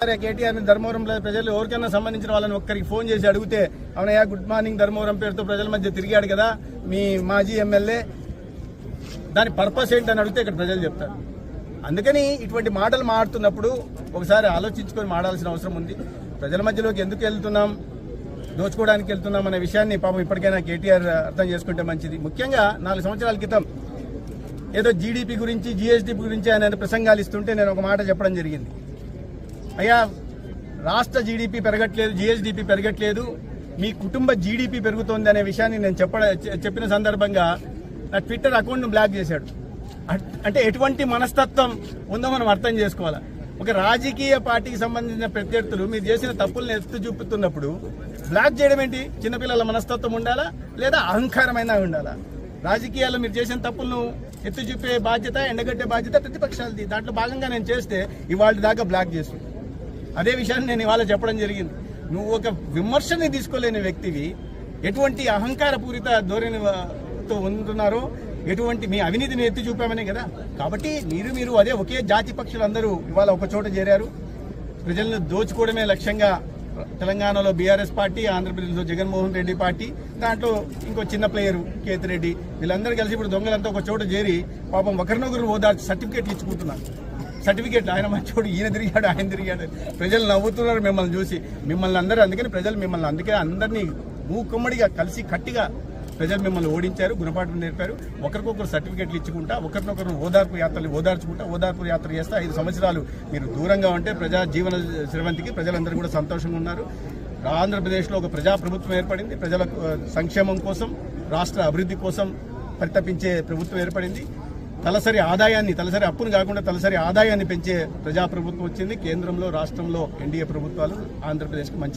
కేటీఆర్ ధర్మవరంలో ప్రజలు ఎవరికైనా సంబంధించిన వాళ్ళని ఒక్కరికి ఫోన్ చేసి అడిగితే అవునయ్యా గుడ్ మార్నింగ్ ధర్మవరం పేరుతో ప్రజల మధ్య తిరిగాడు కదా మీ మాజీ ఎమ్మెల్యే, దాని పర్పస్ ఏంటని అడిగితే ఇక్కడ ప్రజలు చెప్తారు. అందుకని ఇటువంటి మాటలు మాడుతున్నప్పుడు ఒకసారి ఆలోచించుకొని మాడాల్సిన అవసరం ఉంది. ప్రజల మధ్యలోకి ఎందుకు వెళ్తున్నాం, దోచుకోవడానికి వెళ్తున్నాం అనే విషయాన్ని పాపం ఇప్పటికైనా కేటీఆర్ అర్థం చేసుకుంటే మంచిది. ముఖ్యంగా 4 సంవత్సరాల క్రితం ఏదో జీడీపీ గురించి జీఎస్డీ గురించి ఆయన ప్రసంగాలు ఇస్తుంటే నేను ఒక మాట చెప్పడం జరిగింది. అయ్యా, రాష్ట్ర జీడీపీ పెరగట్లేదు, జీఎస్డీపీ పెరగట్లేదు, మీ కుటుంబ జీడీపీ పెరుగుతోంది అనే విషయాన్ని నేను చెప్పిన సందర్భంగా నా ట్విట్టర్ అకౌంట్ను బ్లాక్ చేశాడు. అంటే ఎటువంటి మనస్తత్వం ఉందో మనం అర్థం చేసుకోవాలి. ఒక రాజకీయ పార్టీకి సంబంధించిన ప్రత్యర్థులు మీరు చేసిన తప్పులను ఎత్తు చూపుతున్నప్పుడు బ్లాక్ చేయడం ఏంటి? చిన్నపిల్లల మనస్తత్వం ఉండాలా లేదా అహంకారమైనా ఉండాలా? రాజకీయాల్లో మీరు చేసిన తప్పులను ఎత్తు చూపే బాధ్యత, ఎండగట్టే బాధ్యత ప్రతిపక్షాలది. దాంట్లో భాగంగా నేను చేస్తే ఇవాళ దాకా బ్లాక్ చేస్తుంది. అదే విషయాన్ని నేను ఇవాళ చెప్పడం జరిగింది. నువ్వు ఒక విమర్శని తీసుకోలేని వ్యక్తివి, ఎటువంటి అహంకారపూరిత ధోరణితో ఉంటున్నారో, ఎటువంటి మీ అవినీతిని ఎత్తి చూపామనే కదా. కాబట్టి మీరు అదే ఒకే జాతి పక్షులందరూ ఇవాళ ఒక చోట చేరారు. ప్రజలను దోచుకోవడమే లక్ష్యంగా తెలంగాణలో బీఆర్ఎస్ పార్టీ, ఆంధ్రప్రదేశ్లో జగన్మోహన్ రెడ్డి పార్టీ, దాంట్లో ఇంకో చిన్న ప్లేయరు కేతిరెడ్డి, వీళ్ళందరూ కలిసి ఇప్పుడు దొంగలంతా ఒక చోట చేరి పాపం ఒకరినొకరు ఓదార్చి సర్టిఫికేట్లు ఇచ్చుకుంటున్నారు. సర్టిఫికేట్లు ఆయన మంచోడు, ఈయన తిరిగాడు, ఆయన తిరిగాడు, ప్రజలు నవ్వుతున్నారు మిమ్మల్ని చూసి. మిమ్మల్ని అందరూ అందుకని ప్రజలు మిమ్మల్ని అందుకే అందరినీ మూకుమ్మడిగా కలిసి కట్టిగా ప్రజలు మిమ్మల్ని ఓడించారు, గుణపాఠం నేర్పారు. ఒకరికొకరు సర్టిఫికేట్లు ఇచ్చుకుంటా, ఒకరినొకరు ఓదార్పు యాత్ర చేస్తే 5 సంవత్సరాలు మీరు దూరంగా ఉంటే ప్రజా జీవన శ్రవంతికి ప్రజలందరూ కూడా సంతోషంగా ఉన్నారు. ఆంధ్రప్రదేశ్లో ఒక ప్రజాప్రభుత్వం ఏర్పడింది. ప్రజల సంక్షేమం కోసం, రాష్ట్ర అభివృద్ధి కోసం పరితపించే ప్రభుత్వం ఏర్పడింది. తలసరి అప్పును కాకుండా తలసరి ఆదాయాన్ని పెంచే ప్రజాప్రభుత్వం వచ్చింది. కేంద్రంలో, రాష్ట్రంలో ఎన్డీఏ ప్రభుత్వాలు ఆంధ్రప్రదేశ్కి మంచి